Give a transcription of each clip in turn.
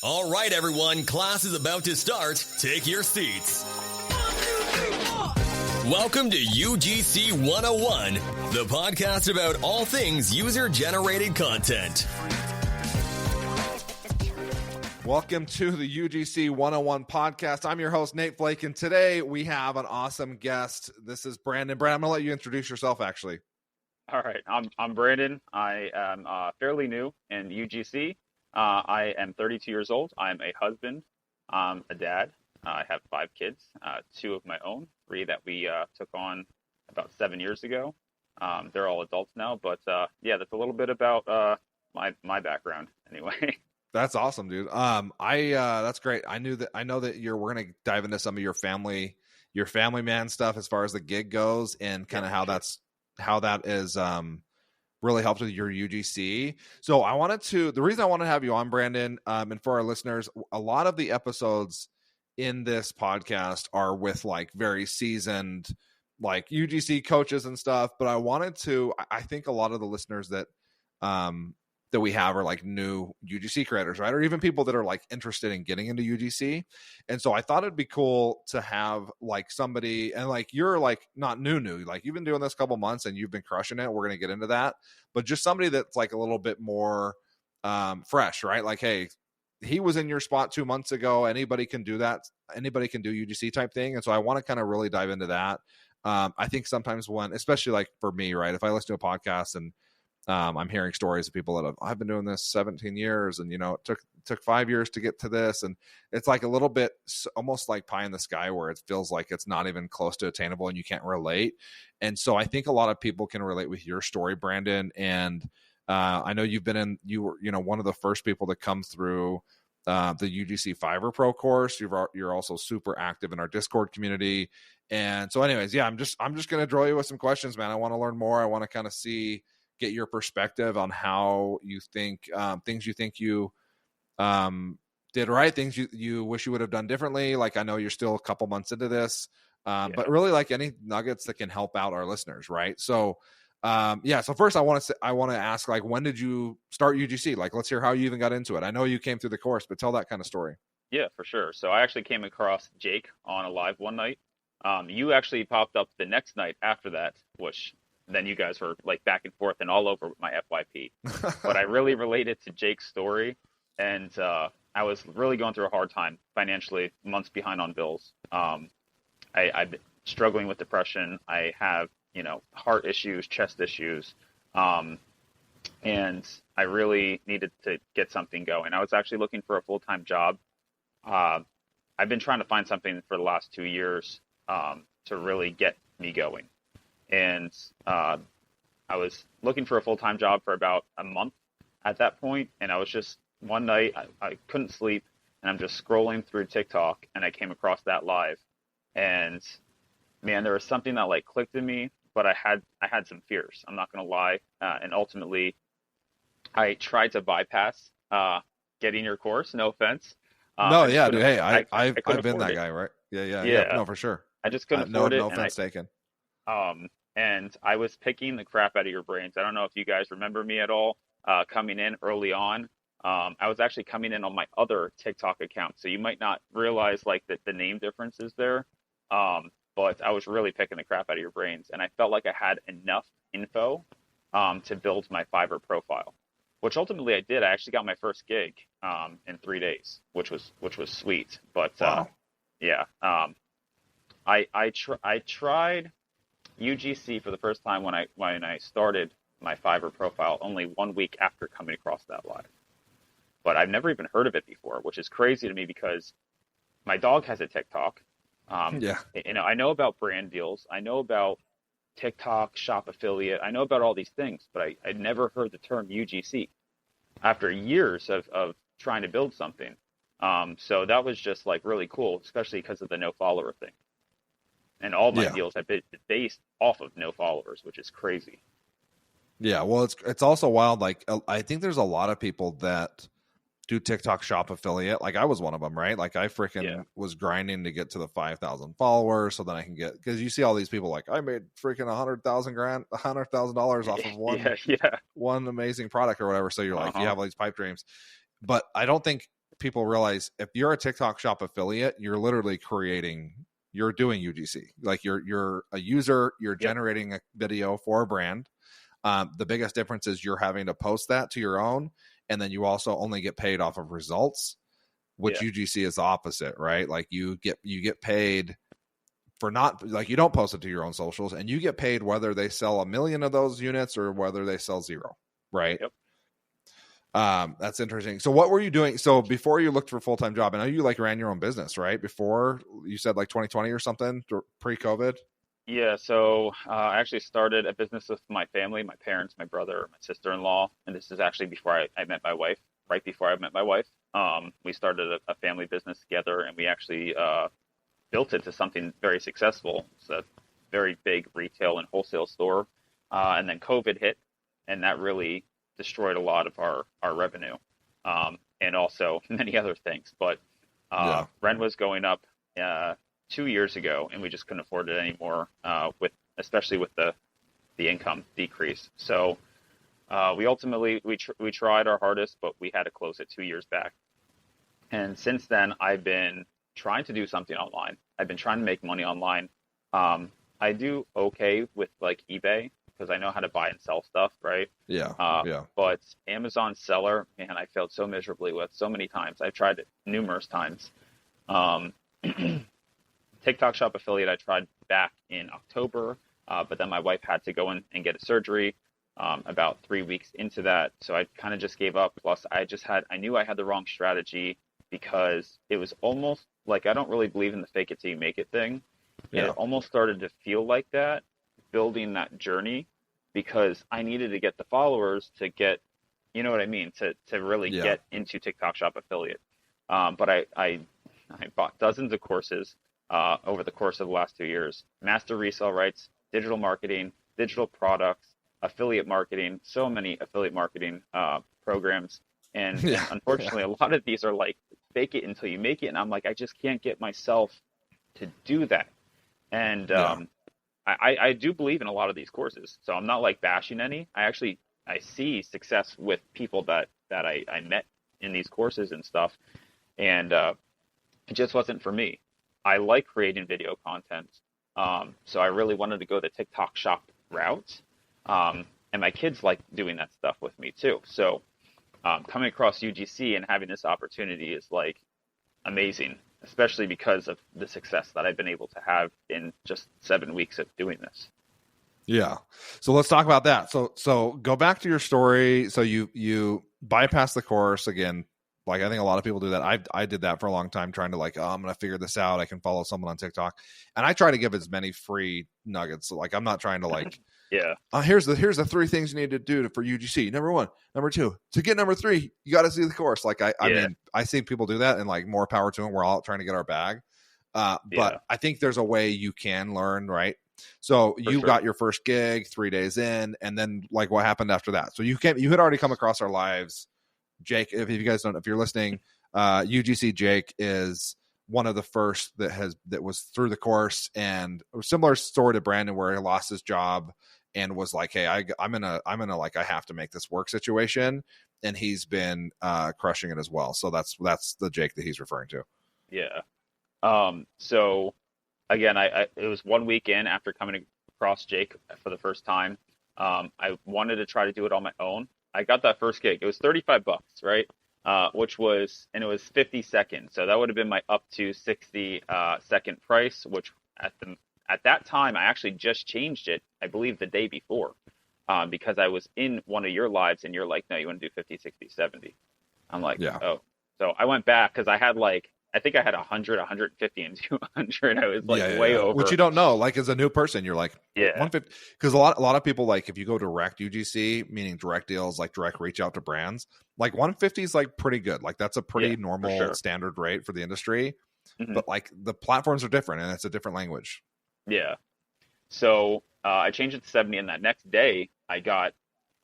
All right, everyone, class is about to start. Take your seats. Welcome to UGC 101, the podcast about all things user-generated content. Welcome to the UGC 101 podcast. I'm your host, Nate Flake, and today we have an awesome guest. This is Brandon. Brandon, I'm going to let you introduce yourself, actually. All right, I'm Brandon. I am fairly new in UGC. I am 32 years old. I'm a husband. I'm a dad. I have 5 kids, 2 of my own, 3 that we took on about 7 years ago. They're all adults now, but yeah, that's a little bit about my background anyway. That's awesome, dude. That's great. I know that we're going to dive into some of your family man stuff as far as the gig goes and kind of how that is really helps with your UGC. So the reason I wanted to have you on, Brandon, and for our listeners, a lot of the episodes in this podcast are with like very seasoned like UGC coaches and stuff. But I think a lot of the listeners that we have are like new UGC creators, right? Or even people that are like interested in getting into UGC. And so I thought it'd be cool to have like somebody, and like, you're like not new, like you've been doing this a couple months and you've been crushing it. We're going to get into that, but just somebody that's like a little bit more fresh, right? Like, hey, he was in your spot 2 months ago. Anybody can do that. Anybody can do UGC type thing. And so I want to kind of really dive into that. I think sometimes especially like for me, right? If I listen to a podcast and I'm hearing stories of people that I've been doing this 17 years and, it took 5 years to get to this. And it's like a little bit almost like pie in the sky where it feels like it's not even close to attainable and you can't relate. And so I think a lot of people can relate with your story, Brandon. And I know you were, one of the first people to come through the UGC Fiverr Pro course. You're also super active in our Discord community. And so anyways, yeah, I'm just going to draw you with some questions, man. I want to learn more. I want to kind of get your perspective on how you think things you think you did right, things you wish you would have done differently. Like, I know you're still a couple months into this, but really like any nuggets that can help out our listeners, right? So so first I want to ask, like, when did you start UGC? Like, let's hear how you even got into it. I know you came through the course, but tell that kind of story. Yeah, for sure. So I actually came across Jake on a live one night. You actually popped up the next night after that, which then you guys were like back and forth and all over my FYP. But I really related to Jake's story, and I was really going through a hard time financially, months behind on bills. I've been struggling with depression. I have, heart issues, chest issues, and I really needed to get something going. I was actually looking for a full-time job. I've been trying to find something for the last 2 years to really get me going. And I was looking for a full-time job for about a month at that point. And I was just, one night, I couldn't sleep, and I'm just scrolling through TikTok, and I came across that live. And man, there was something that like clicked in me, but I had some fears. I'm not going to lie. And ultimately, I tried to bypass getting your course. No offense. No, yeah, dude. Hey, I've been that guy, right? Yeah. No, for sure. I just couldn't afford it. No offense taken. And I was picking the crap out of your brains. I don't know if you guys remember me at all, coming in early on. I was actually coming in on my other TikTok account, so you might not realize like that the name difference is there. But I was really picking the crap out of your brains, and I felt like I had enough info to build my Fiverr profile, which ultimately I did. I actually got my first gig in 3 days, which was sweet. But wow. I tried UGC for the first time when I started my Fiverr profile only 1 week after coming across that live. But I've never even heard of it before, which is crazy to me because my dog has a TikTok. I know about brand deals. I know about TikTok, shop affiliate. I know about all these things, but I never heard the term UGC after years of trying to build something. So that was just like really cool, especially because of the no follower thing. And all my deals have been based off of no followers, which is crazy. Yeah, well, it's also wild. Like, I think there's a lot of people that do TikTok shop affiliate. Like, I was one of them, right? Like, I freaking was grinding to get to the 5,000 followers so then I can get, because you see all these people like, I made freaking $100,000 off of one amazing product or whatever. So you're like, you have all these pipe dreams. But I don't think people realize if you're a TikTok Shop affiliate, you're literally you're doing UGC. Like you're a user, you're generating a video for a brand. The biggest difference is you're having to post that to your own, and then you also only get paid off of results, which UGC is the opposite, right? Like you get paid for not, like, you don't post it to your own socials, and you get paid whether they sell 1 million of those units or whether they sell 0, right? Yep. That's interesting. So what were you doing? So before you looked for a full-time job, I know you like ran your own business, right? Before, you said like 2020 or something, pre-COVID. Yeah, so I actually started a business with my family, my parents, my brother, my sister-in-law, and this is actually before I met my wife, right before I met my wife. We started a family business together, and we actually built it to something very successful. It's a very big retail and wholesale store. And then COVID hit, and that really destroyed a lot of our revenue, and also many other things. But rent was going up 2 years ago, and we just couldn't afford it anymore, especially with the income decrease. So we ultimately we tried our hardest, but we had to close it 2 years back. And since then, I've been trying to do something online. I've been trying to make money online. I do okay with like eBay because I know how to buy and sell stuff, right? Yeah. But Amazon seller, man, I failed so miserably with so many times. I've tried it numerous times. TikTok Shop affiliate, I tried back in October, but then my wife had to go in and get a surgery about 3 weeks into that. So I kind of just gave up. Plus, I knew I had the wrong strategy because it was almost like, I don't really believe in the fake it till you make it thing. Yeah. It almost started to feel like that, building that journey, because I needed to get the followers to get, you know what I mean, to really get into TikTok Shop affiliate. But I bought dozens of courses over the course of the last 2 years: master resale rights, digital marketing, digital products, affiliate marketing, so many affiliate marketing programs. And unfortunately, a lot of these are like fake it until you make it. And I'm like, I just can't get myself to do that. And I do believe in a lot of these courses. So I'm not like bashing any. I see success with people that I met in these courses and stuff. And it just wasn't for me. I like creating video content. So I really wanted to go the TikTok Shop route. And my kids like doing that stuff with me too. So coming across UGC and having this opportunity is like amazing, especially because of the success that I've been able to have in just 7 weeks of doing this. Yeah. So let's talk about that. So go back to your story. So you bypass the course again. Like, I think a lot of people do that. I did that for a long time, trying to like, I'm going to figure this out. I can follow someone on TikTok, and I try to give as many free nuggets. So like, I'm not trying to like, here's the 3 things you need to do for UGC. Number 1, number 2, to get number 3, you got to see the course. Like I mean, I see people do that, and like, more power to them. We're all trying to get our bag. But I think there's a way you can learn, right? So you got your first gig 3 days in, and then like, what happened after that? So you had already come across our lives. Jake, if you guys don't, if you're listening, UGC Jake is one of the first that was through the course, and a similar story to Brandon, where he lost his job and was like, hey, I'm in a like, I have to make this work situation. And he's been crushing it as well. So that's the Jake that he's referring to. Yeah. So again, it was 1 week in after coming across Jake for the first time. I wanted to try to do it on my own. I got that first gig. It was $35, right? Which was, and it was 50 seconds. So that would have been my up to 60 second price, which at that time, I actually just changed it, I believe the day before, because I was in one of your lives and you're like, no, you want to do 50, 60, 70. I'm like, oh. So I went back because I had like, I think I had 100, 150, and 200. I was like way over. Which you don't know. Like, as a new person, you're like, 150. Because a lot of people, like, if you go direct UGC, meaning direct deals, like direct reach out to brands, like 150 is like pretty good. Like, that's a pretty normal standard rate for the industry. Mm-hmm. But like, the platforms are different, and it's a different language. Yeah. So I changed it to 70, and that next day I got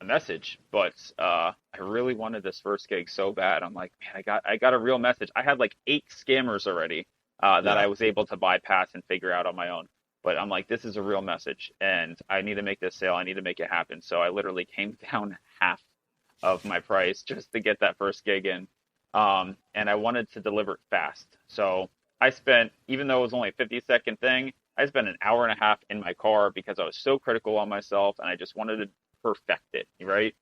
a message, but I really wanted this first gig so bad. I'm like, man, I got a real message. I had like 8 scammers already that I was able to bypass and figure out on my own. But I'm like, this is a real message, and I need to make this sale. I need to make it happen. So I literally came down half of my price just to get that first gig in. and I wanted to deliver it fast. So I spent, even though it was only a 50-second thing, I spent an hour and a half in my car because I was so critical on myself and I just wanted to perfect it, right?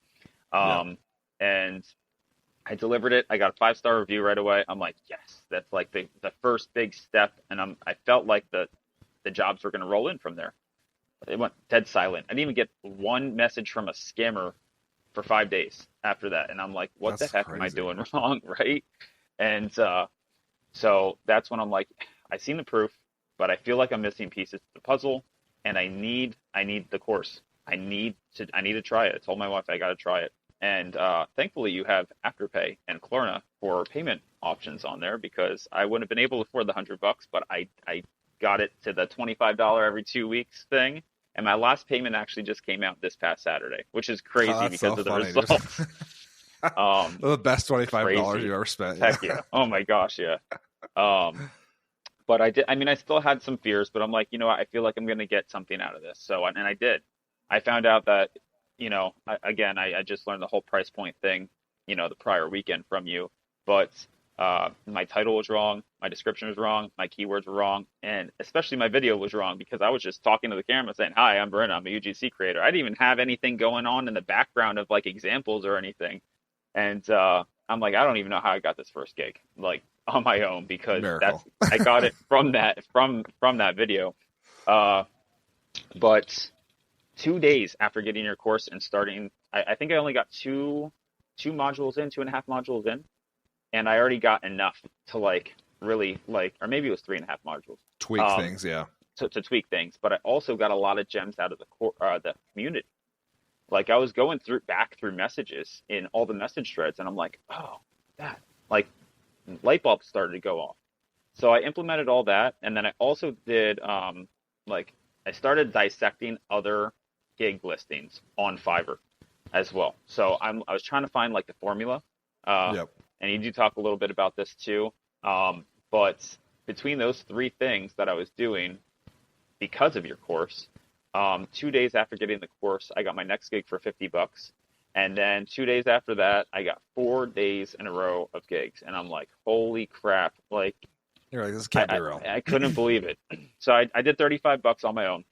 Yeah. And I delivered it. I got a 5-star review right away. I'm like, yes, that's like the first big step. And I felt like the jobs were going to roll in from there. It went dead silent. I didn't even get one message from a scammer for 5 days after that. And I'm like, what That's the heck crazy. am I doing wrong? Right. And so that's when I'm like, I seen the proof, but I feel like I'm missing pieces to the puzzle, and I need the course. I need to try it. I told my wife I got to try it. And thankfully, you have Afterpay and Klarna for payment options on there, because I wouldn't have been able to afford the $100, but I got it to the $25 every 2 weeks thing. And my last payment actually just came out this past Saturday, which is crazy because so of the funny, results. The best $25 Crazy. you ever spent. Heck yeah. Oh my gosh, yeah. But I did. I mean, I still had some fears, but I'm like, you know what? I feel like I'm going to get something out of this. So, and I did. I found out that, I just learned the whole price point thing, the prior weekend from you. But my title was wrong, my description was wrong, my keywords were wrong, and especially my video was wrong because I was just talking to the camera saying, "Hi, I'm Brent. I'm a UGC creator." I didn't even have anything going on in the background of like examples or anything. And I'm like, I don't even know how I got this first gig, like on my own, because Miracle. I got it from that video. But 2 days after getting your course and starting, I think I only got two modules in, 2.5 modules in, and I already got enough to like really like, or maybe it was 3.5 modules. Tweak things, yeah. To tweak things, but I also got a lot of gems out of the community. Like I was going back through messages in all the message threads, and I'm like, oh, that, like, light bulbs started to go off. So I implemented all that, and then I also did I started dissecting other gig listings on Fiverr as well. So I was trying to find like the formula. Yep. And you do talk a little bit about this too. But between those three things that I was doing because of your course, 2 days after getting the course, I got my next gig for $50. And then 2 days after that, I got 4 days in a row of gigs. And I'm like, holy crap. Like, you're like, this can't be real. I couldn't believe it. So I did $35 on my own.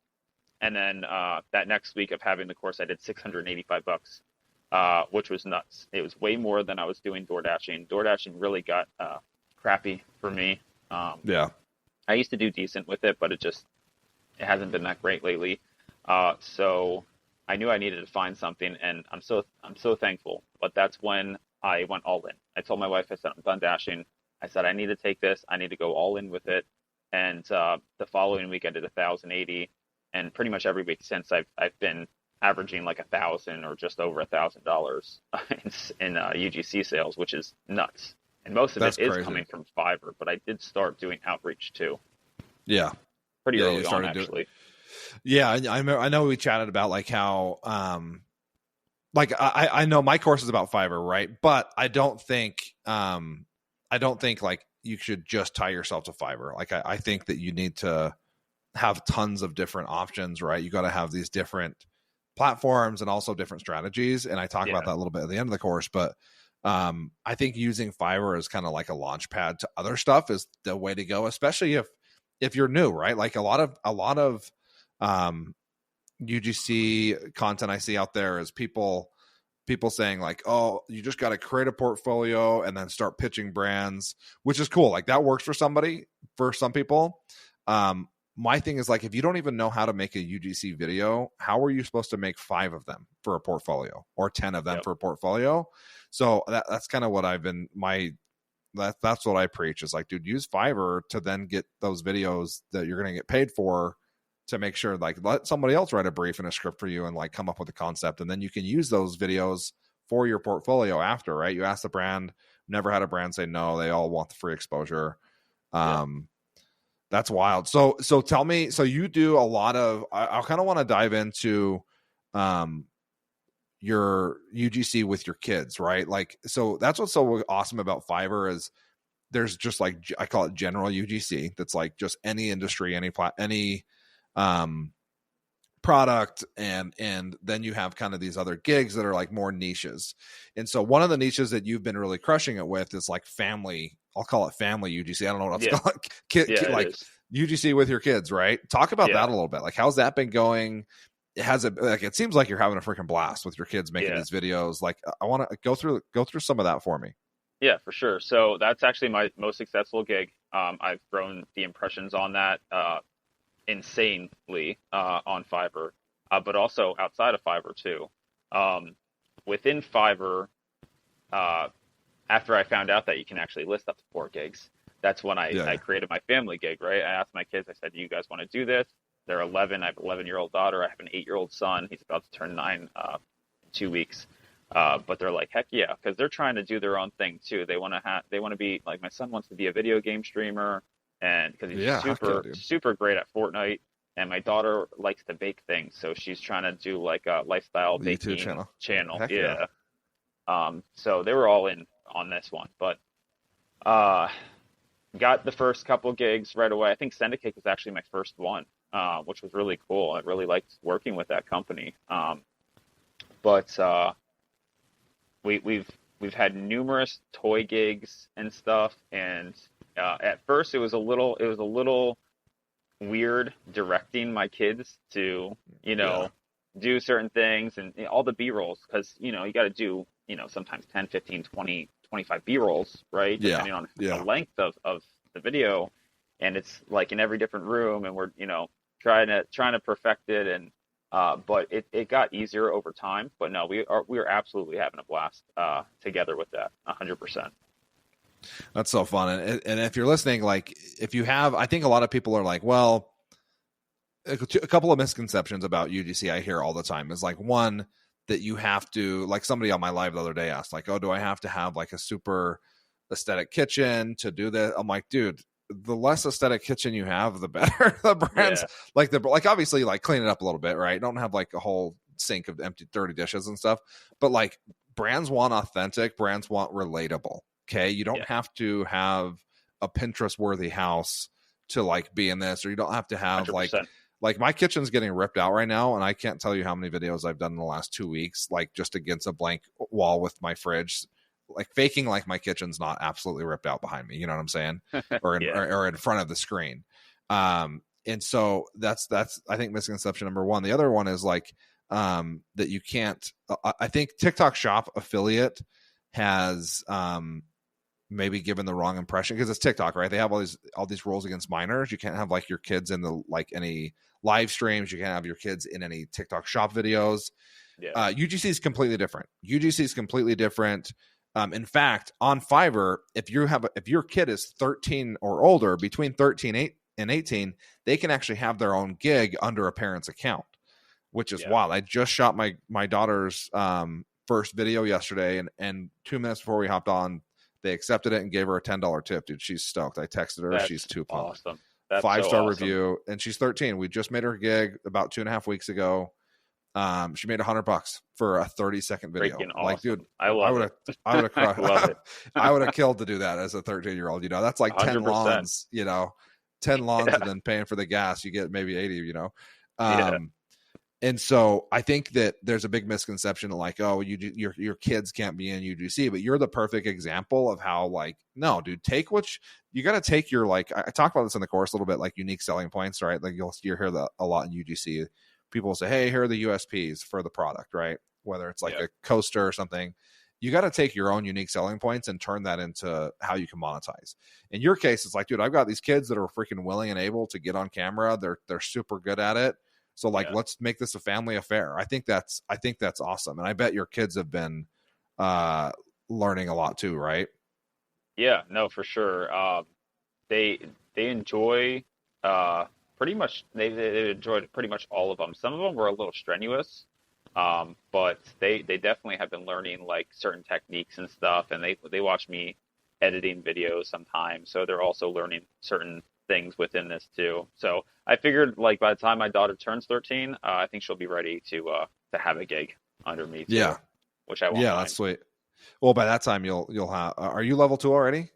And then that next week of having the course, I did $685, which was nuts. It was way more than I was doing DoorDashing. DoorDashing really got crappy for me. Yeah. I used to do decent with it, but it hasn't been that great lately. So I knew I needed to find something, and I'm so thankful. But that's when I went all in. I told my wife, I said, I'm done dashing. I said, I need to take this. I need to go all in with it. And the following week, I did 1,080, and pretty much every week since, I've been averaging like 1,000 or just over $1,000 in UGC sales, which is nuts. And most of it is coming from Fiverr, but I did start doing outreach too. Yeah. Pretty early on, actually. Yeah, I know we chatted about like how, I know my course is about Fiverr, right? But I don't think like you should just tie yourself to Fiverr. Like I think that you need to have tons of different options, right? You got to have these different platforms and also different strategies. And I talk about that a little bit at the end of the course, but I think using Fiverr as kind of like a launch pad to other stuff is the way to go, especially if you're new, right? Like a lot of UGC content I see out there is people saying like, oh, you just got to create a portfolio and then start pitching brands, which is cool. Like that works for some people. My thing is like, if you don't even know how to make a UGC video, how are you supposed to make 5 of them for a portfolio or 10 of them for a portfolio? So that's kind of what that's what I preach is like, dude, use Fiverr to then get those videos that you're going to get paid for, to make sure like let somebody else write a brief and a script for you and like come up with a concept. And then you can use those videos for your portfolio after, right? You ask the brand, never had a brand say no, they all want the free exposure. That's wild. So tell me, so you do a lot of, I kind of want to dive into your UGC with your kids, right? Like, so that's what's so awesome about Fiverr is there's just like, I call it general UGC. That's like just any industry, any product, and then you have kind of these other gigs that are like more niches. And so one of the niches that you've been really crushing it with is like family. I'll call it family UGC. I don't know what else to call it. Like UGC with your kids, right? Talk about that a little bit. Like, how's that been going? It seems like you're having a freaking blast with your kids making these videos. Like, I want to go through some of that for me. Yeah, for sure. So that's actually my most successful gig. I've grown the impressions on that insanely on Fiverr, but also outside of Fiverr too. Within Fiverr, after I found out that you can actually list up to 4 gigs, that's when I created my family gig, right? I asked my kids, I said, do you guys want to do this? They're 11. I have an 11-year-old daughter. I have an 8-year-old son. He's about to turn 9 in 2 weeks. But they're like, heck yeah, because they're trying to do their own thing too. They want to be like, my son wants to be a video game streamer, and because he's super great at Fortnite. And my daughter likes to bake things, so she's trying to do like a lifestyle baking channel. Heck yeah. So they were all in on this one, but got the first couple gigs right away. I think Send a Cake was actually my first one, which was really cool. I really liked working with that company. But we've had numerous toy gigs and stuff, and at first it was a little weird directing my kids to do certain things and all the B-rolls, because you got to do sometimes 10, 15, 20, 25 B-rolls, right, depending on the length of the video, and it's like in every different room, and we're trying to perfect it, and but it got easier over time. But no, we are absolutely having a blast together with that 100%. That's so fun. And if you're listening, like, if you have, I think a lot of people are like, well, a couple of misconceptions about UGC I hear all the time is like, one, that you have to, like, somebody on my live the other day asked, like, oh, do I have to have like a super aesthetic kitchen to do that? I'm like, dude, the less aesthetic kitchen you have, the better. The brands like obviously, like, clean it up a little bit, right? Don't have like a whole sink of empty, dirty dishes and stuff. But like, brands want authentic, brands want relatable. Okay, you don't have to have a Pinterest-worthy house to like be in this, or you don't have to have 100%. like my kitchen's getting ripped out right now, and I can't tell you how many videos I've done in the last 2 weeks, like just against a blank wall with my fridge, like faking like my kitchen's not absolutely ripped out behind me. You know what I'm saying? Or in front of the screen. And so that's I think misconception number one. The other one is like that you can't. I think TikTok Shop affiliate has maybe given the wrong impression, because it's TikTok, right? They have all these rules against minors. You can't have like your kids in the like any live streams. You can't have your kids in any TikTok Shop videos. UGC is completely different. In fact, on Fiverr, if your kid is 13 or older, between 13 and 18, they can actually have their own gig under a parent's account, which is wild. I just shot my daughter's first video yesterday, and 2 minutes before we hopped on, they accepted it and gave her a $10 tip. Dude, she's stoked. I texted her. She's too pumped. Awesome. 5-star review, and she's 13. We just made her gig about 2.5 weeks ago. She made $100 for a 30-second video. Freaking awesome. Like, dude, I would have crushed. love it. I would have killed to do that as a 13-year-old. That's like 10 100%. lawns. 10 lawns, and then paying for the gas, you get maybe 80. And so I think that there's a big misconception like, oh, your kids can't be in UGC, but you're the perfect example of how, like, no, dude, you got to take your, like, I talk about this in the course a little bit, like unique selling points, right? Like you'll hear that a lot in UGC. People will say, hey, here are the USPs for the product, right? Whether it's like a coaster or something, you got to take your own unique selling points and turn that into how you can monetize. In your case, it's like, dude, I've got these kids that are freaking willing and able to get on camera. They're super good at it. So like, let's make this a family affair. I think that's awesome. And I bet your kids have been learning a lot too, right? Yeah, no, for sure. They enjoy pretty much, they enjoyed pretty much all of them. Some of them were a little strenuous, but they definitely have been learning like certain techniques and stuff. And they watch me editing videos sometimes. So they're also learning certain things within this too. So I figured, like, by the time my daughter turns 13, I think she'll be ready to have a gig under me too, which I won't mind. That's sweet. Well, by that time you'll have. Are you level 2 already?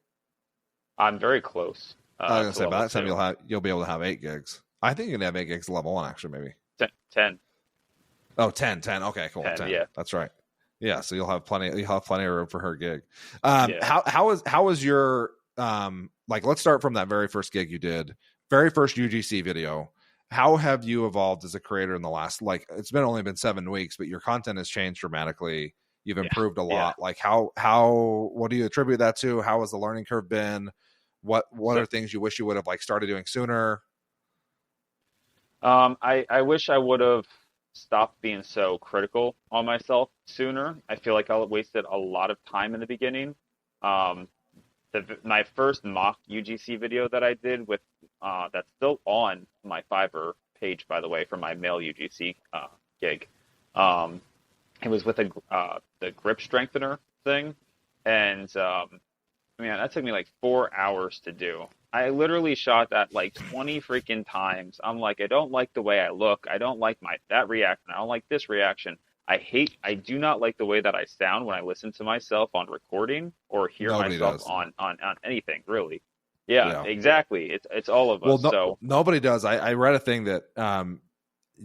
I'm very close. I was gonna say by that time you'll be able to have 8 gigs. I think you can have 8 gigs level 1 actually, maybe. 10. Oh, 10. Okay, cool. 10. Yeah. That's right. Yeah, so you'll have plenty of room for her gig. Yeah. How was your like, let's start from that very first gig you did, very first UGC video. How have you evolved as a creator in the last, like, it's only been 7 weeks, but your content has changed dramatically. You've improved a lot. Like, what do you attribute that to? How has the learning curve been? What are things you wish you would have like started doing sooner? I wish I would have stopped being so critical on myself sooner. I feel like I wasted a lot of time in the beginning. Um, my first mock UGC video that I did with that's still on my Fiverr page, by the way, for my male UGC gig. It was with the grip strengthener thing, and man, that took me like 4 hours to do. I literally shot that like 20 freaking times. I'm like, I don't like the way I look. I don't like that reaction. I don't like this reaction. I do not like the way that I sound when I listen to myself on recording or hear myself on anything, really. Yeah, exactly. It's all of us. So nobody does. I read a thing that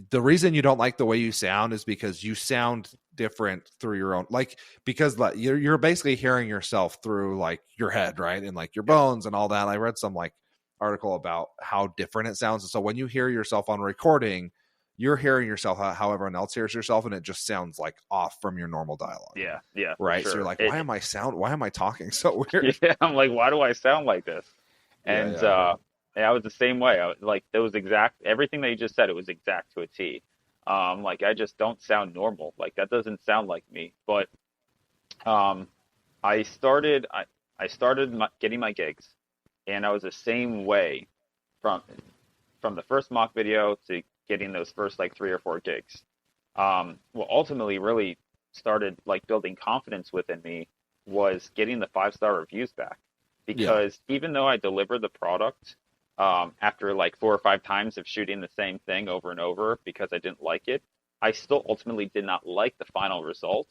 the reason you don't like the way you sound is because you sound different through your own, like, because like you're basically hearing yourself through like your head, right, and like your bones and all that. I read some like article about how different it sounds, and so when you hear yourself on recording, you're hearing yourself how everyone else hears yourself, and it just sounds like off from your normal dialogue. Yeah, right. Sure. So you're like, why am I talking so weird? Yeah, I'm like, why do I sound like this? And I was the same way. I was like, everything that you just said, it was exact to a T. Like, I just don't sound normal. Like, that doesn't sound like me. But I started getting my gigs, and I was the same way from the first mock video to getting those first like 3 or 4 gigs. What ultimately really started like building confidence within me was getting the 5-star reviews back, because even though I delivered the product after like 4 or 5 times of shooting the same thing over and over because I didn't like it, I still ultimately did not like the final result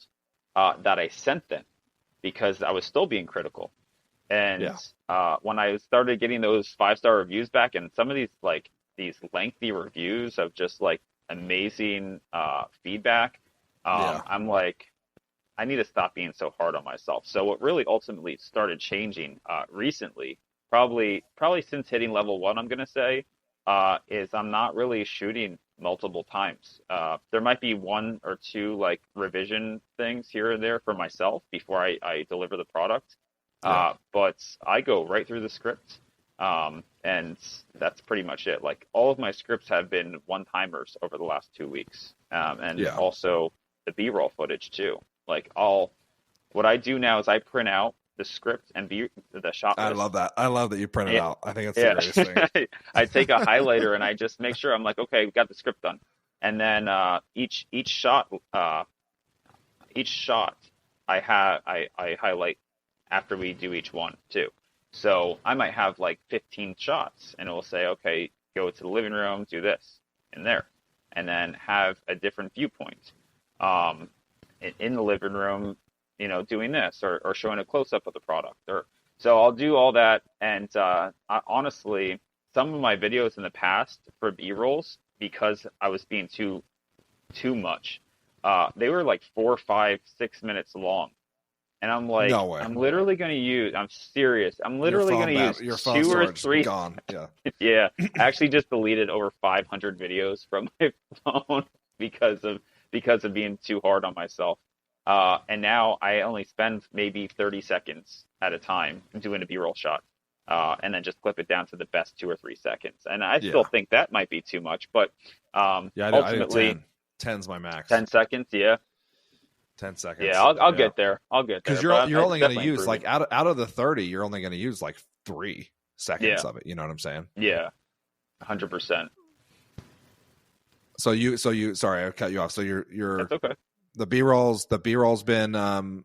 that I sent them, because I was still being critical. And when I started getting those 5-star reviews back, and some of these lengthy reviews of just like amazing feedback, I'm like, I need to stop being so hard on myself. So what really ultimately started changing recently, probably since hitting level 1, I'm going to say, is I'm not really shooting multiple times. There might be 1 or 2 like revision things here and there for myself before I deliver the product. But I go right through the script. And that's pretty much it. Like, all of my scripts have been one-timers over the last 2 weeks. And also the B-roll footage too. Like, what I do now is I print out the script and the shot list. I love that. I love that you print it out. I think it's the greatest thing. I take a highlighter and I just make sure, I'm like, okay, we got the script done. And then each shot I highlight after we do each one too. So I might have like 15 shots, and it will say, okay, go to the living room, do this in there, and then have a different viewpoint in the living room, doing this or showing a close-up of the product. So I'll do all that. And honestly, some of my videos in the past for B-rolls, because I was being too much, they were like 4, 5, 6 minutes long. And I'm like, no way. I'm literally going to use, I'm serious. I'm literally going to use your phone 2 or 3. Gone. Yeah. Yeah. I actually just deleted over 500 videos from my phone because of being too hard on myself. And now I only spend maybe 30 seconds at a time doing a B-roll shot. And then just clip it down to the best 2 or 3 seconds. And I still think that might be too much, but ultimately, I do 10. 10's my max. 10 seconds. Yeah. 10 seconds. Yeah, I'll get there. Because you're only going to use like out of the 30, you're only going to use like 3 seconds of it. You know what I'm saying? Yeah, 100%. So you sorry, I cut you off. So you're That's okay. The B-roll's been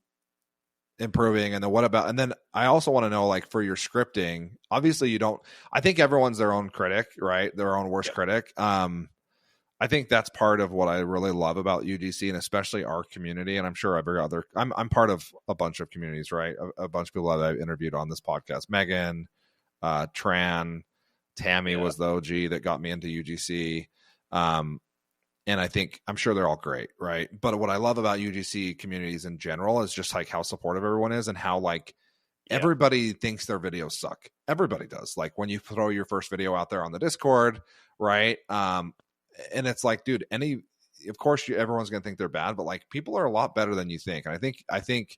improving, and then what about? And then I also want to know, like, for your scripting, obviously you don't. I think everyone's their own critic, right? Their own worst critic. I think that's part of what I really love about UGC, and especially our community. And I'm sure every other, I'm part of a bunch of communities, right? A bunch of people that I've interviewed on this podcast. Megan, Tran, Tammy was the OG that got me into UGC. And I'm sure they're all great, right? But what I love about UGC communities in general is just like how supportive everyone is and how like everybody thinks their videos suck. Everybody does. Like when you throw your first video out there on the Discord, right? And it's like, dude, of course everyone's going to think they're bad, but like people are a lot better than you think. And I think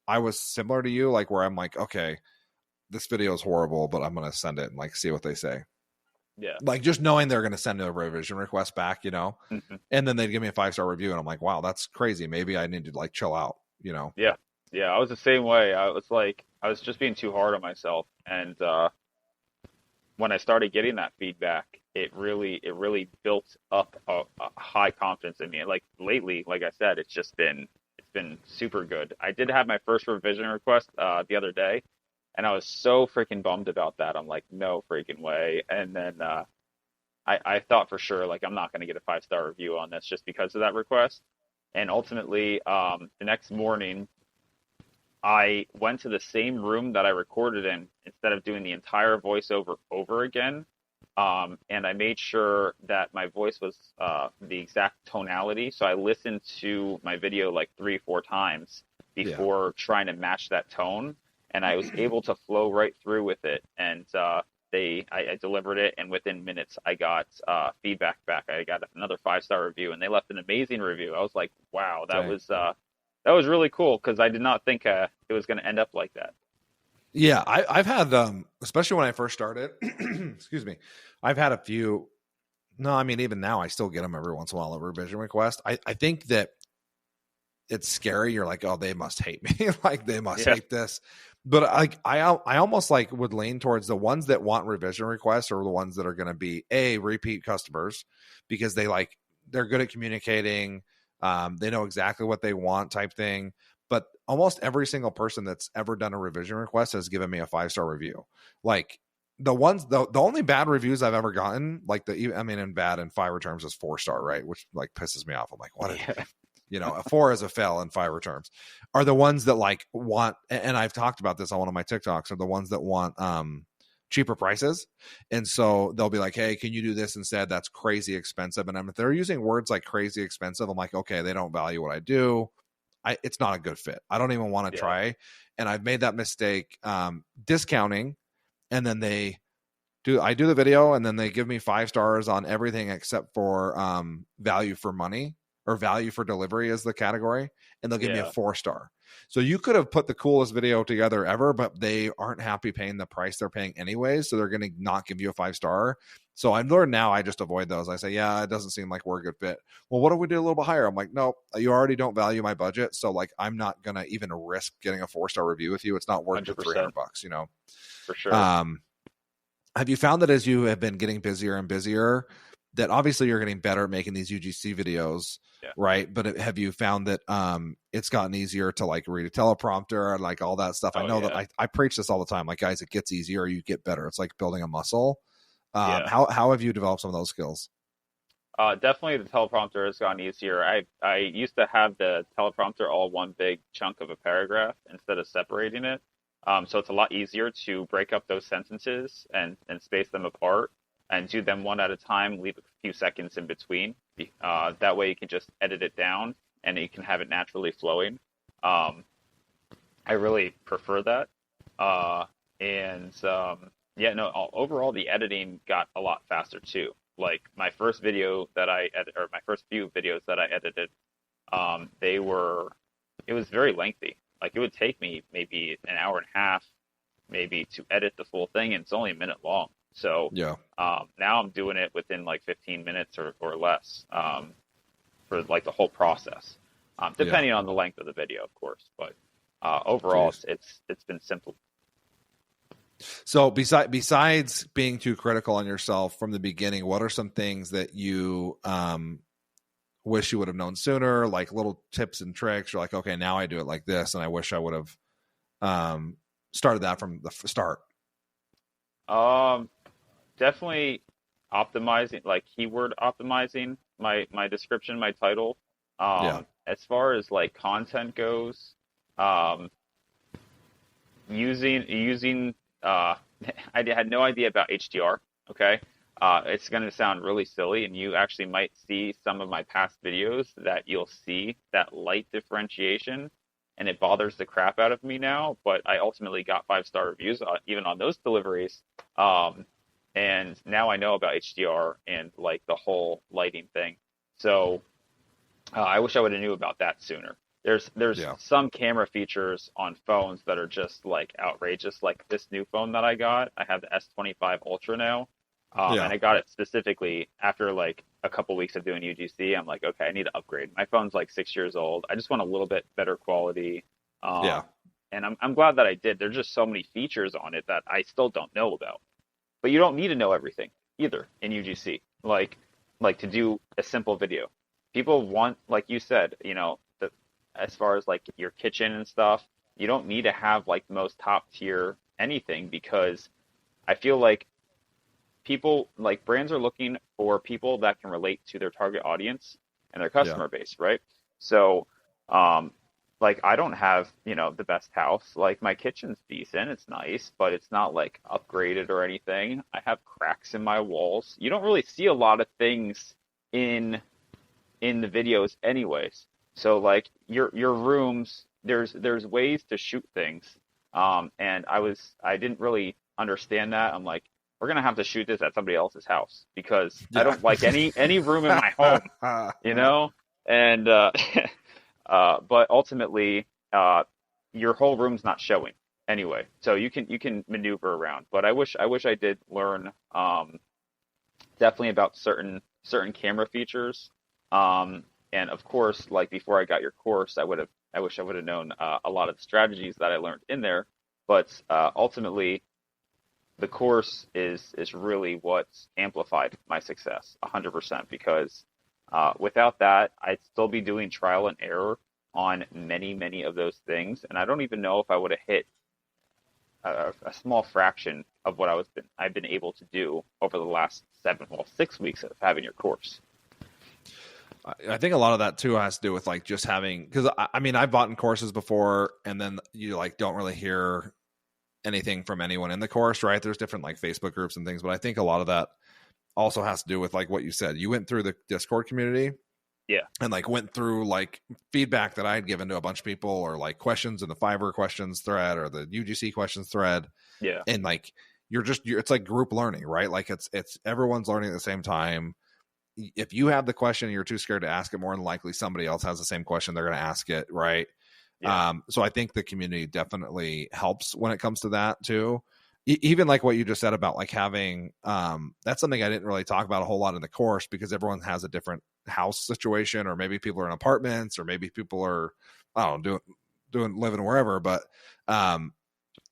I was similar to you, like where I'm like, okay, this video is horrible, but I'm going to send it and like see what they say. Yeah. Like just knowing they're going to send a revision request back, Mm-hmm. and then they'd give me a 5-star review. And I'm like, wow, that's crazy. Maybe I need to like chill out, Yeah. Yeah. I was the same way. I was just being too hard on myself. And when I started getting that feedback, it really built up a high confidence in me. Like lately, like I said, it's been super good. I did have my first revision request the other day, and I was so freaking bummed about that. I'm like, no freaking way. And then I thought for sure, like, I'm not going to get a 5-star review on this just because of that request. And ultimately, the next morning, I went to the same room that I recorded in instead of doing the entire voiceover over again. And I made sure that my voice was the exact tonality. So I listened to my video like 3-4 times before trying to match that tone. And I was able to flow right through with it. And I delivered it, and within minutes I got feedback back. I got another 5-star review, and they left an amazing review. I was like, wow, that was really cool, because I did not think it was going to end up like that. Yeah, I've had, especially when I first started, excuse me, I've had a few. No, I mean, even now I still get them every once in a while, a revision request. I think that it's scary. You're like, oh, they must hate me. Like they must hate this. But I almost like would lean towards the ones that want revision requests or the ones that are going to be repeat customers, because they're good at communicating. They know exactly what they want, type thing. But almost every single person that's ever done a revision request has given me a 5-star review. Like the only bad reviews I've ever gotten, like in bad in Fiverr terms is 4-star, right? Which like pisses me off. I'm like, what? A 4 is a fail in Fiverr terms, are the ones that like want, and I've talked about this on one of my TikToks, are the ones that want cheaper prices. And so they'll be like, hey, can you do this instead? That's crazy expensive. And if they're using words like crazy expensive, I'm like, okay, they don't value what I do. It's not a good fit. I don't even want to try. And I've made that mistake discounting. And then I do the video, and then they give me 5 stars on everything except for value for money, or value for delivery is the category. And they'll give me a 4-star. So you could have put the coolest video together ever, but they aren't happy paying the price they're paying anyways. So they're going to not give you a 5-star. So I've learned now, I just avoid those. I say, yeah, it doesn't seem like we're a good fit. Well, what if we do a little bit higher? I'm like, no, you already don't value my budget. So like, I'm not going to even risk getting a 4-star review with you. It's not worth the $300, For sure. Have you found that as you have been getting busier and busier, that obviously you're getting better at making these UGC videos, right? But have you found that it's gotten easier to like read a teleprompter and like all that stuff? I know that I preach this all the time. Like, guys, it gets easier, you get better. It's like building a muscle. How have you developed some of those skills? Definitely the teleprompter has gotten easier. I used to have the teleprompter all one big chunk of a paragraph instead of separating it. So it's a lot easier to break up those sentences and space them apart and do them one at a time, leave a few seconds in between. That way you can just edit it down and you can have it naturally flowing. I really prefer that. Overall the editing got a lot faster too. Like my first video that my first few videos that I edited, it was very lengthy. Like it would take me maybe an hour and a half, maybe, to edit the full thing, and it's only a minute long. So now I'm doing it within like 15 minutes or less for like the whole process, depending on the length of the video, of course. But overall, it's been simple. So besides being too critical on yourself from the beginning, what are some things that you wish you would have known sooner, like little tips and tricks? You're like, okay, now I do it like this, and I wish I would have started that from the start. Definitely optimizing, like keyword optimizing my description, my title. As far as like content goes, using I had no idea about HDR. Okay. it's going to sound really silly, and you actually might see some of my past videos that you'll see that light differentiation, and it bothers the crap out of me now. But I ultimately got 5-star reviews even on those deliveries. And now I know about HDR and like the whole lighting thing. So I wish I would have knew about that sooner. There's Yeah. some camera features on phones that are just like outrageous, like this new phone that I got. I have the S25 Ultra now, and I got it specifically after like a couple weeks of doing UGC. I'm like, okay, I need to upgrade. My phone's like 6 years old. I just want a little bit better quality. Yeah. And I'm glad that I did. There's just so many features on it that I still don't know about. But you don't need to know everything either in UGC. Like to do a simple video. People want, like you said, as far as like your kitchen and stuff, you don't need to have like the most top tier anything, because I feel like people, like brands, are looking for people that can relate to their target audience and their customer base, right? So, like I don't have, the best house. Like my kitchen's decent, it's nice, but it's not like upgraded or anything. I have cracks in my walls. You don't really see a lot of things in the videos anyways. So like your rooms, there's ways to shoot things. And I didn't really understand that. I'm like, we're gonna have to shoot this at somebody else's house because I don't like any room in my home, And but ultimately, your whole room's not showing anyway, so you can maneuver around. But I wish I did learn definitely about certain camera features. And of course, like before I got your course, I wish I would have known a lot of the strategies that I learned in there. But ultimately, the course is really what's amplified my success 100%, because without that, I'd still be doing trial and error on many of those things, and I don't even know if I would have hit a small fraction of what I've been able to do over the last 6 weeks of having your course. I think a lot of that too has to do with like just having, because I mean, I've bought in courses before and then you like don't really hear anything from anyone in the course, right? There's different like Facebook groups and things, but I think a lot of that also has to do with like what you said. You went through the Discord community. Yeah. And like went through like feedback that I had given to a bunch of people, or like questions in the Fiverr questions thread or the UGC questions thread. Yeah. And like, it's like group learning, right? Like it's everyone's learning at the same time. If you have the question and you're too scared to ask it, more than likely somebody else has the same question. They're going to ask it. Right. Yeah. So I think the community definitely helps when it comes to that too. Even like what you just said about like having, that's something I didn't really talk about a whole lot in the course, because everyone has a different house situation, or maybe people are in apartments, or maybe people are, I don't know, living wherever, but,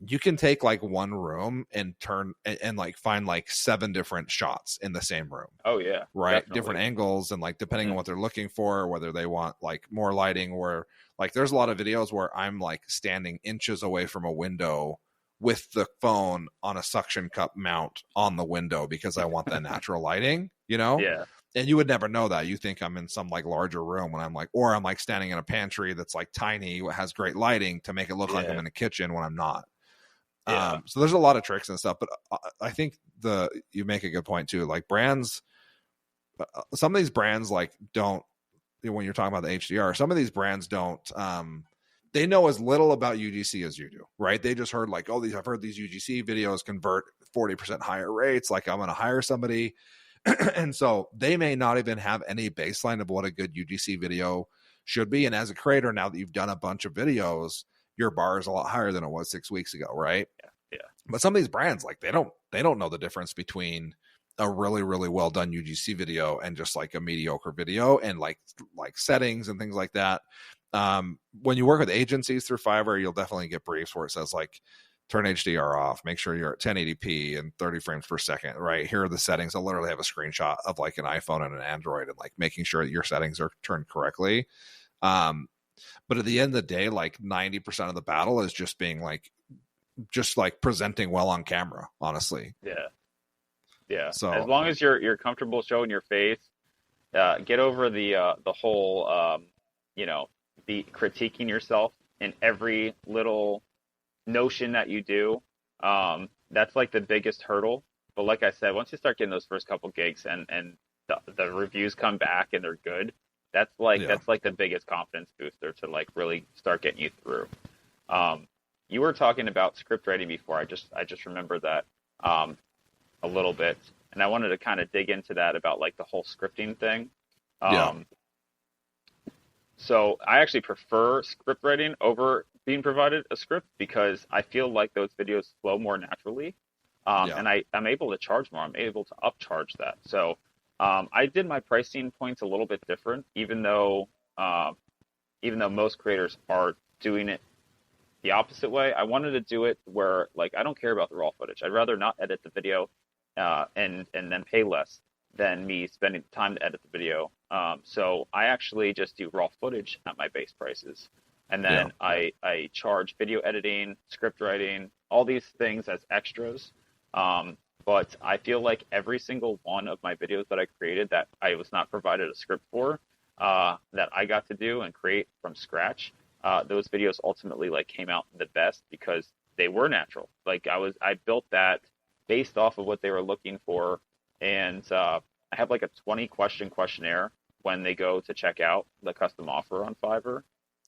you can take like one room and turn and like find like 7 different shots in the same room. Oh yeah. Right. Definitely. Different angles. And like, depending on what they're looking for, whether they want like more lighting, or like, there's a lot of videos where I'm like standing inches away from a window with the phone on a suction cup mount on the window because I want that natural lighting, Yeah. And you would never know that. You think I'm in some like larger room when I'm like, or I'm like standing in a pantry that's like tiny, has great lighting to make it look like I'm in a kitchen when I'm not. Yeah. So there's a lot of tricks and stuff, but I think you make a good point too. Like brands, some of these brands like don't, when you're talking about the HDR, some of these brands don't, they know as little about UGC as you do, right? They just heard like, I've heard these UGC videos convert 40% higher rates. Like I'm going to hire somebody. And so they may not even have any baseline of what a good UGC video should be. And as a creator, now that you've done a bunch of videos, your bar is a lot higher than it was 6 weeks ago, right? Yeah. But some of these brands, like they don't know the difference between a really, really well done UGC video and just like a mediocre video, and like settings and things like that. When you work with agencies through Fiverr, you'll definitely get briefs where it says like, turn HDR off, make sure you're at 1080p and 30 frames per second, right? Here are the settings. I'll literally have a screenshot of like an iPhone and an Android, and like making sure that your settings are turned correctly. But at the end of the day, like 90% of the battle is just being like, presenting well on camera, honestly. Yeah. Yeah. So as long as you're comfortable showing your face, get over the whole, be critiquing yourself in every little notion that you do. That's like the biggest hurdle. But like I said, once you start getting those first couple gigs and the reviews come back and they're good, that's like the biggest confidence booster to like really start getting you through. You were talking about script writing before. I just remembered that a little bit, and I wanted to kind of dig into that about like the whole scripting thing. So I actually prefer script writing over being provided a script because I feel like those videos flow more naturally. And I'm able to charge more. I'm able to upcharge that. So I did my pricing points a little bit different, even though most creators are doing it the opposite way. I wanted to do it where like I don't care about the raw footage. I'd rather not edit the video and then pay less than me spending time to edit the video. So I actually just do raw footage at my base prices. And then I charge video editing, script writing, all these things as extras. But I feel like every single one of my videos that I created that I was not provided a script for, that I got to do and create from scratch, those videos ultimately like came out the best because they were natural. Like I built that based off of what they were looking for. And I have like a 20 question questionnaire when they go to check out the custom offer on Fiverr.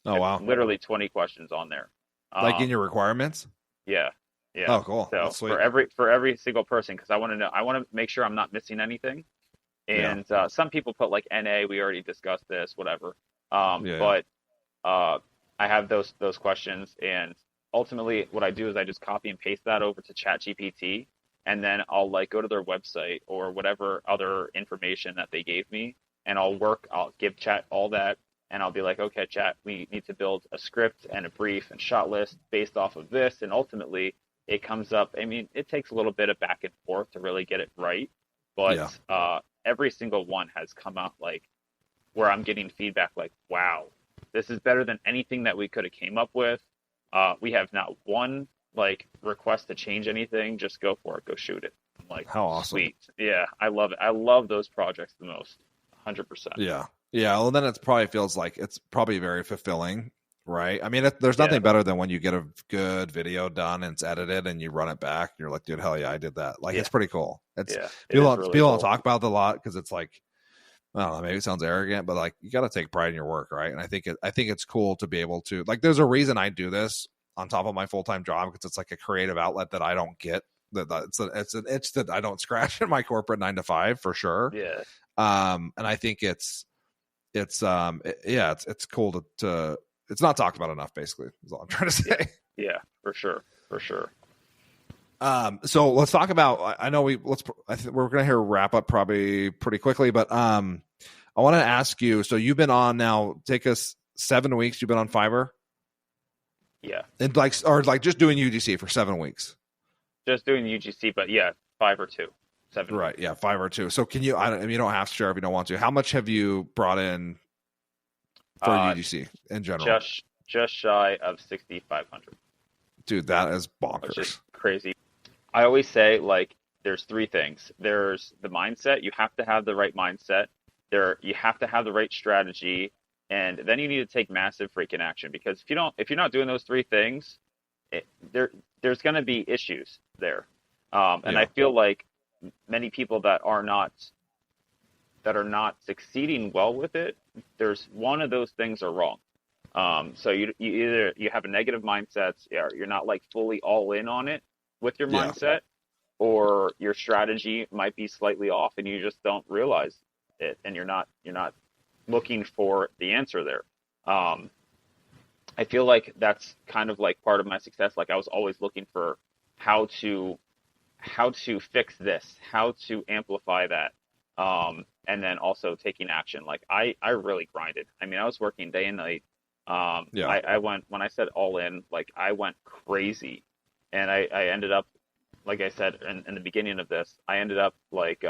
Oh, wow. Literally 20 questions on there. Like in your requirements? Yeah. Yeah. Oh, cool. So for every single person, because I want to make sure I'm not missing anything. And some people put like NA, we already discussed this, whatever. But I have those questions, and ultimately what I do is I just copy and paste that over to ChatGPT, and then I'll like go to their website or whatever other information that they gave me, and I'll give Chat all that, and I'll be like, okay, Chat, we need to build a script and a brief and shot list based off of this, and ultimately it comes up. I mean, it takes a little bit of back and forth to really get it right, but every single one has come out like where I'm getting feedback like, wow, this is better than anything that we could have came up with. We have not one like request to change anything. Just go for it. Go shoot it. I'm like, how awesome. Sweet. Yeah, I love it. I love those projects the most. 100%. Yeah. Yeah. Well, then it probably feels like it's probably very fulfilling, right? I mean, there's nothing better than when you get a good video done and it's edited and you run it back. And you're like, dude, hell yeah, I did that. Like, it's pretty cool. People don't talk about it a lot because it's like, I don't know, maybe it sounds arrogant, but like you got to take pride in your work, right? And I think it's cool to be able to, like, there's a reason I do this on top of my full-time job because it's like a creative outlet that I don't get. It's an itch that I don't scratch in my corporate 9-to-5 for sure. Yeah. And I think it's cool to it's not talked about enough. Basically, is all I'm trying to say. Yeah, for sure. So let's talk about. I know we're going to wrap up probably pretty quickly, but I want to ask you. So you've been on now. Take us 7 weeks. You've been on Fiverr. Yeah. And just doing UGC for 7 weeks. Just doing UGC, but 5 or 2. 7. Right. Yeah. 5 or 2. So can you? You don't have to share if you don't want to. How much have you brought in for UGC in general? Just shy of 6,500. Dude, that is bonkers. Which is crazy. I always say, like, there's 3 things. There's the mindset. You have to have the right mindset. You have to have the right strategy, and then you need to take massive freaking action. Because if you're not doing those 3 things, there's going to be issues there. And I feel like many people that are not succeeding well with it, there's one of those things are wrong. So you have a negative mindset, you're not like fully all in on it with your mindset, or your strategy might be slightly off and you just don't realize it, and you're not looking for the answer there. I feel like that's kind of like part of my success. Like I was always looking for how to fix this, how to amplify that. And then also taking action. Like I really grinded. I mean, I was working day and night. I went, when I said all in, like I went crazy, and I ended up, like I said in the beginning of this, I ended up like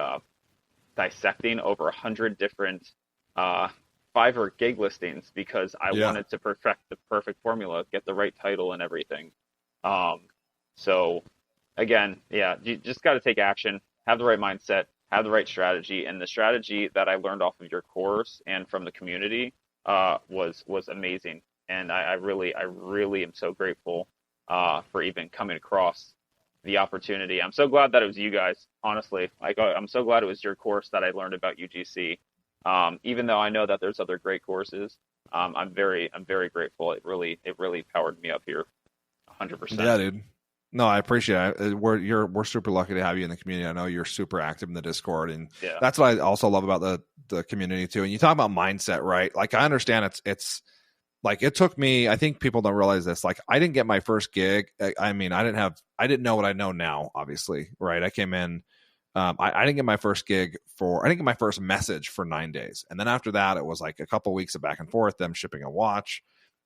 dissecting over 100 different Fiverr gig listings because I wanted to perfect the perfect formula, get the right title and everything. So again, you just got to take action, have the right mindset, have the right strategy. And the strategy that I learned off of your course and from the community was amazing. And I really am so grateful for even coming across the opportunity. I'm so glad that it was you guys, honestly. Like, I'm so glad it was your course that I learned about UGC. Even though I know that there's other great courses, I'm very grateful. It really powered me up here, 100%. Yeah, dude. No, I appreciate it. We're super lucky to have you in the community. I know you're super active in the Discord, and that's what I also love about the community too. And you talk about mindset, right? Like, I understand it's like, it took me, I think people don't realize this. Like, I didn't get my first gig. I mean, I didn't know what I know now, obviously, right? I came in, I didn't get my first gig I didn't get my first message for 9 days. And then after that, it was like a couple weeks of back and forth, them shipping a watch.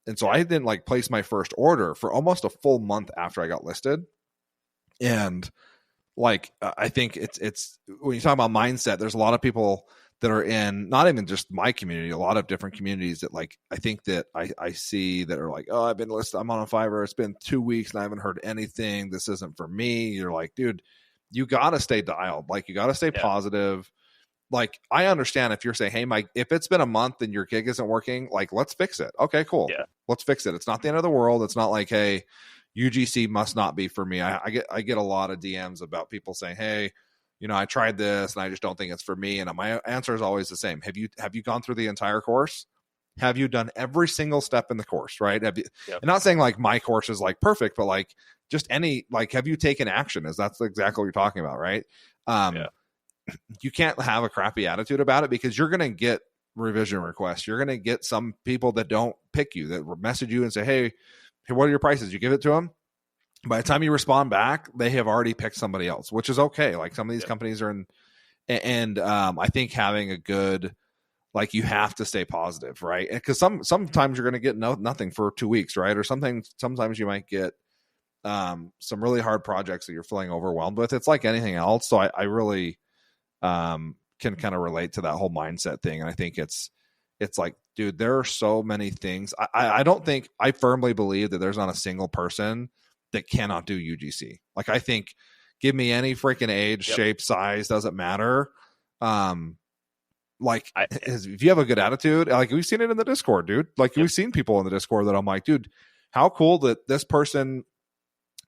And so I didn't like place my first order for almost a full month after I got listed. And like, I think it's when you talk about mindset, there's a lot of people that are in not even just my community, a lot of different communities that, like, I think that I see that are like, oh, I've been listed, I'm on a Fiverr, it's been 2 weeks and I haven't heard anything. This isn't for me. You're like, dude, you got to stay dialed. Like, you got to stay positive. Like, I understand if you're saying, hey, Mike, if it's been a month and your gig isn't working, like, let's fix it. Okay, cool. Yeah. Let's fix it. It's not the end of the world. It's not like, hey, UGC must not be for me. I get a lot of DMs about people saying, hey, I tried this and I just don't think it's for me. And my answer is always the same. Have you gone through the entire course? Have you done every single step in the course, right? I'm not saying like my course is like perfect, but like just any, like, have you taken action? That's exactly what you're talking about, right? You can't have a crappy attitude about it, because you're going to get revision requests. You're going to get some people that don't pick you, that message you and say, hey, what are your prices? You give it to them. By the time you respond back, they have already picked somebody else, which is okay. Like, some of these companies are in, and I think having a good, like, you have to stay positive, right? Because sometimes you're going to get nothing for 2 weeks, right? Or sometimes you might get some really hard projects that you're feeling overwhelmed with. It's like anything else. So I really can kind of relate to that whole mindset thing. And I think it's like, dude, there are so many things. I firmly believe that there's not a single person that cannot do UGC. Like, I think, give me any freaking age, shape, size, doesn't matter. Like, if you have a good attitude, like, we've seen it in the Discord, dude. Like, we've seen people in the Discord that I'm like, dude, how cool that this person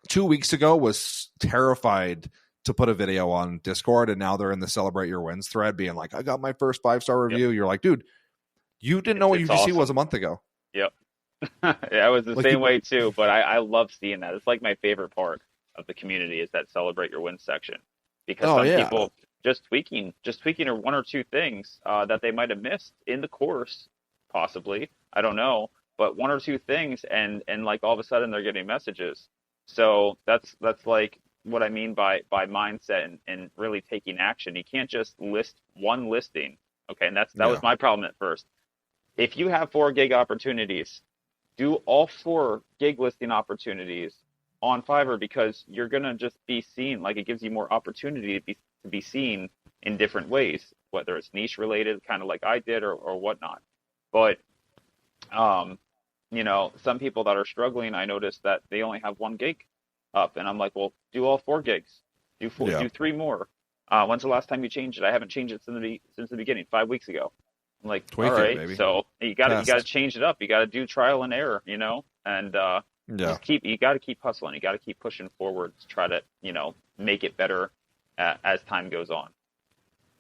2 weeks ago was terrified to put a video on Discord, and now they're in the Celebrate Your Wins thread being like, I got my first 5-star review. You're like, dude, you didn't know what UGC awesome. Was a month ago. Yep. Yeah, I was the same way too, but I love seeing that. It's like my favorite part of the community is that Celebrate Your Wins section, because some people just tweaking or one or two things that they might have missed in the course, possibly, I don't know, but one or two things, and like all of a sudden they're getting messages. So that's like what I mean by mindset and really taking action. You can't just list one listing. Okay, and that was my problem at first. If you have 4 gig opportunities, do all 4 gig listing opportunities on Fiverr, because you're going to just be seen. Like, it gives you more opportunity to be seen in different ways, whether it's niche related, kind of like I did, or whatnot. But, some people that are struggling, I noticed that they only have 1 gig up, and I'm like, well, do all 4 gigs, do 3 more. When's the last time you changed it? I haven't changed it since the beginning, 5 weeks ago. I'm like, all right, so you got to change it up. You got to do trial and error, and you got to keep hustling. You got to keep pushing forward to try to, make it better as time goes on.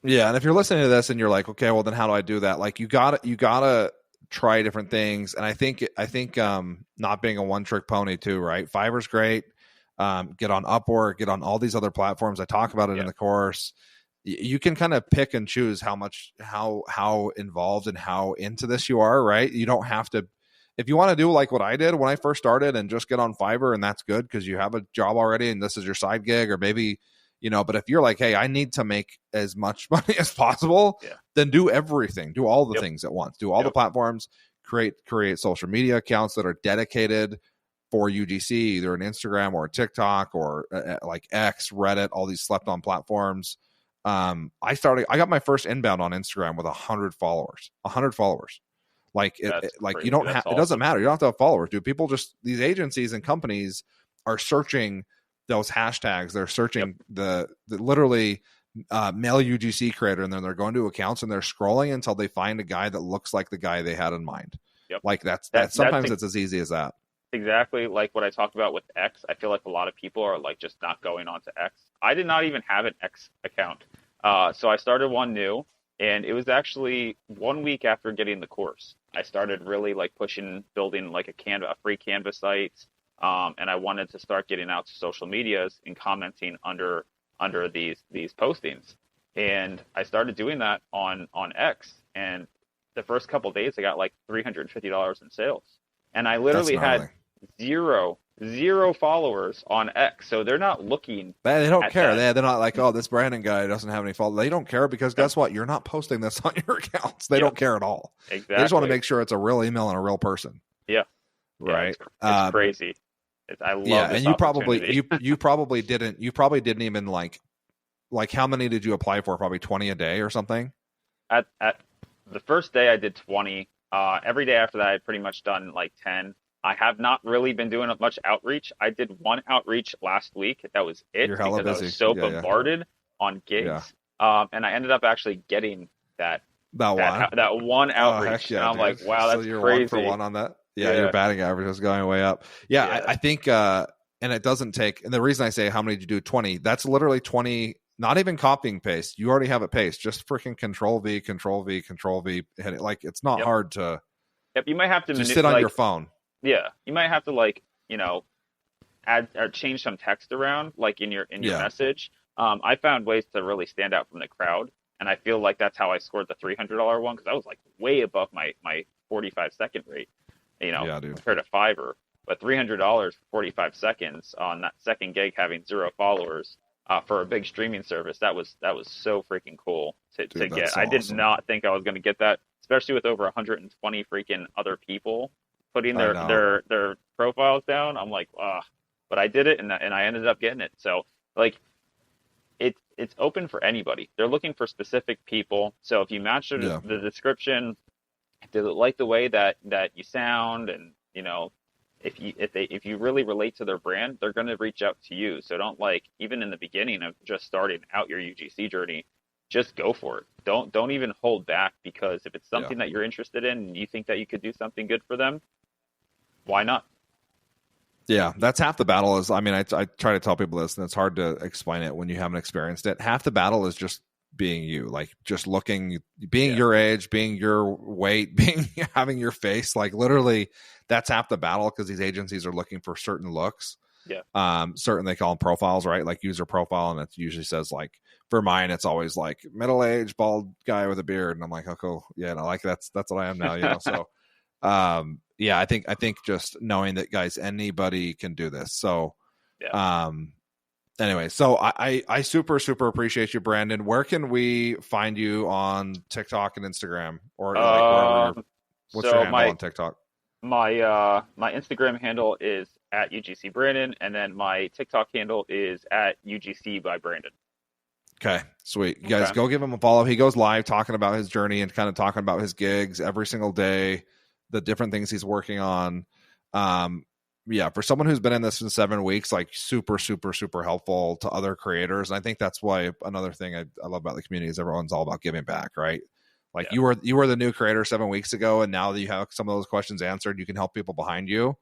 Yeah, and if you're listening to this and you're like, okay, well then how do I do that? Like, you gotta try different things. And I think not being a one-trick pony too, right? Fiverr's great. Get on Upwork, get on all these other platforms. I talk about it in the course. You can kind of pick and choose how involved and how into this you are, right? You don't have to, if you want to do like what I did when I first started and just get on Fiverr, and that's good because you have a job already and this is your side gig, or maybe, but if you're like, hey, I need to make as much money as possible, then do everything, do all the things at once, do all the platforms, create social media accounts that are dedicated for UGC, either an Instagram or a TikTok or like X, Reddit, all these slept on platforms. I got my first inbound on Instagram with 100 followers. Like, you don't have, it doesn't matter. You don't have to have followers, dude. People just, these agencies and companies are searching those hashtags. They're searching the literally male UGC creator, and then they're going to accounts and they're scrolling until they find a guy that looks like the guy they had in mind. Like, that's sometimes it's as easy as that. exactly like what I talked about with X. I feel like a lot of people are like just not going on to X. I did not even have an X account. So I started one new, and it was actually 1 week after getting the course. I started really like pushing, building like a free Canva site, and I wanted to start getting out to social medias and commenting under these postings. And I started doing that on X, and the first couple of days I got like $350 in sales, and I That's literally gnarly. had zero followers on X. So they're not looking They don't at care. that. They're not like, oh, this Brandon guy doesn't have any fault. They don't care because guess what? You're not posting this on your accounts. They don't care at all. Exactly. They just want to make sure it's a real email and a real person. Yeah. Right. Yeah, it's crazy. I love this and you opportunity. probably didn't even like how many did you apply for? Probably 20 a day or something. At the first day I did 20. Every day after that I had pretty much done like 10. I have not really been doing much outreach. I did one outreach last week. That was it. You're hella because busy. I was so Yeah, bombarded on gigs. And I ended up actually getting that one outreach. Yeah, and I'm dude. like, wow, that's so you're crazy. 1 for 1 on that. Yeah, your batting average is going way up. Yeah. I think and it doesn't take, and the reason I say how many did you do 20, that's literally 20, not even copying paste. You already have it paste. Just freaking control V, hit it. Like it's not hard to you might have to just sit on your phone. Yeah, you might have to like, add or change some text around like in your message. I found ways to really stand out from the crowd, and I feel like that's how I scored the $300 one, because I was like way above my 45-second rate, compared to Fiverr. But $300 for 45 seconds on that second gig, having 0 followers for a big streaming service, that was so freaking cool to get. Awesome. I did not think I was going to get that, especially with over 120 freaking other people putting their profiles down. I'm like, but I did it, and I ended up getting it. So like, it's open for anybody. They're looking for specific people. So if you match the description, if they like the way that you sound, and if you really relate to their brand, they're going to reach out to you. So don't, like, even in the beginning of just starting out your UGC journey, just go for it. Don't even hold back, because if it's something that you're interested in and you think that you could do something good for them, why not? Yeah, that's half the battle. I try to tell people this, and it's hard to explain it when you haven't experienced it. Half the battle is just being you, like just being your age, being your weight, having your face. Like literally, that's half the battle, because these agencies are looking for certain looks. Yeah. Certain, they call them profiles, right? Like user profile, and it usually says, like, for mine, it's always like middle-aged bald guy with a beard, and I'm like, oh, cool, yeah, no, like that's what I am now, So, I think just knowing that, guys, anybody can do this. So, anyway, so I super appreciate you, Brandon. Where can we find you on TikTok and Instagram, or like what's your handle on TikTok? My Instagram handle is at UGC Brandon, and then my TikTok handle is at UGC by Brandon. Okay, sweet. You guys go give him a follow. He goes live talking about his journey and kind of talking about his gigs every single day, the different things he's working on. For someone who's been in this for 7 weeks, like super helpful to other creators. And I think that's why another thing I love about the community is everyone's all about giving back, right? Like you were the new creator 7 weeks ago, and now that you have some of those questions answered, you can help people behind you.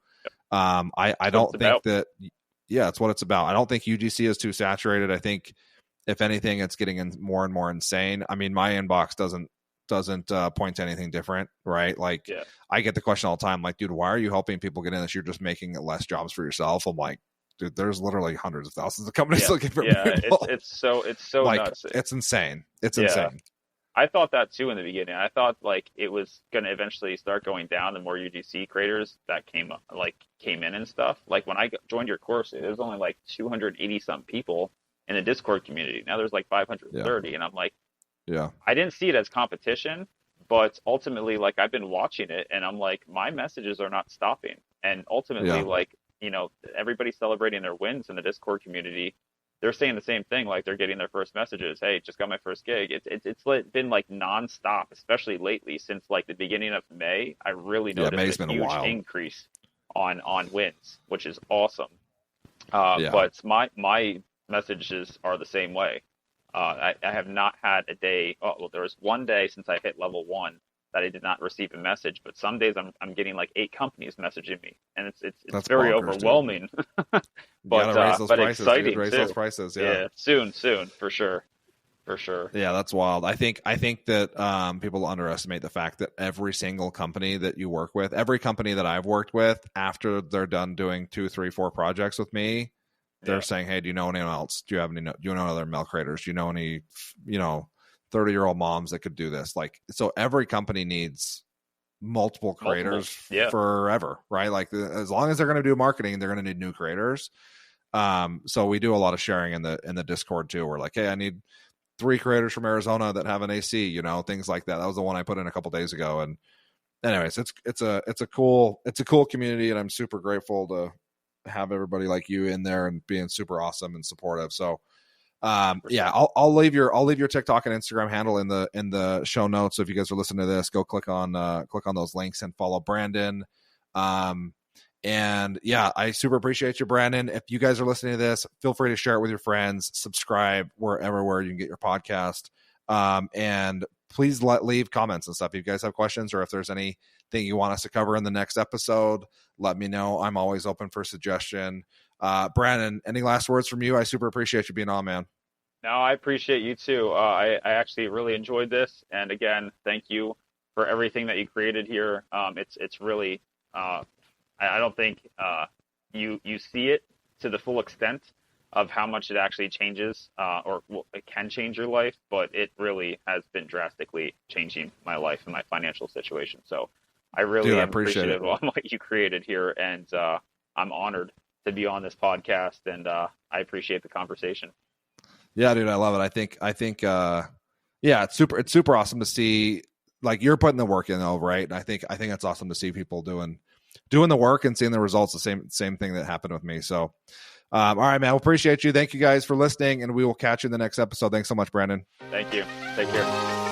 I don't think that, it's what it's about. I don't think UGC is too saturated. I think if anything, it's getting more and more insane. I mean, my inbox doesn't point to anything different, right? Like I get the question all the time, like, dude, why are you helping people get in this? You're just making less jobs for yourself. I'm like, dude, there's literally hundreds of thousands of companies looking for people. It's so like, nuts. It's insane. It's insane. I thought that too in the beginning. I thought like it was going to eventually start going down the more UGC creators that came in and stuff. Like when I joined your course, it was only like 280 some people in the Discord community. Now there's like 530, and I'm like, I didn't see it as competition, but ultimately, like, I've been watching it, and I'm like, my messages are not stopping. And ultimately, like, everybody's celebrating their wins in the Discord community. They're saying the same thing, like they're getting their first messages. Hey, just got my first gig. It's been like nonstop, especially lately since like the beginning of May. I really noticed a huge increase on wins, which is awesome. But my messages are the same way. I have not had a day. Oh, well, there was one day since I hit level 1 that I did not receive a message, but some days I'm getting like 8 companies messaging me, and it's That's very bonkers, overwhelming. You gotta raise those but prices, exciting dude. Raise too. those prices. Yeah. Soon, for sure. Yeah, that's wild. I think that people underestimate the fact that every single company that you work with, every company that I've worked with, after they're done doing 2, 3, 4 projects with me, they're saying, "Hey, do you know anyone else? Do you know other milk creators? Do you know any 30-year-old moms that could do this?" Like, so every company needs multiple creators forever, right? Like, as long as they're going to do marketing, they're going to need new creators. So we do a lot of sharing in the Discord too. We're like, "Hey, I need 3 creators from Arizona that have an AC," things like that. That was the one I put in a couple days ago. And anyways, it's a cool community, and I'm super grateful to have everybody like you in there and being super awesome and supportive. So yeah, I'll leave your TikTok and Instagram handle in the show notes. So if you guys are listening to this, go click on those links and follow Brandon. And yeah, I super appreciate you, Brandon. If you guys are listening to this, feel free to share it with your friends, subscribe where you can get your podcast. And please leave comments and stuff. If you guys have questions, or if there's anything you want us to cover in the next episode, let me know. I'm always open for suggestion. Brandon, any last words from you? I super appreciate you being on, man. No, I appreciate you too. I actually really enjoyed this. And again, thank you for everything that you created here. It's really, I don't think you see it to the full extent of how much it actually changes, or it can change your life, but it really has been drastically changing my life and my financial situation. So I really am appreciative of what you created here, and I'm honored to be on this podcast, and I appreciate the conversation. Yeah, dude, I love it. I think yeah, it's super awesome to see, like, you're putting the work in, though, right? And I think it's awesome to see people doing the work and seeing the results, the same thing that happened with me. So all right, man, we appreciate you. Thank you guys for listening, and we will catch you in the next episode. Thanks so much, Brandon. Thank you. Take care.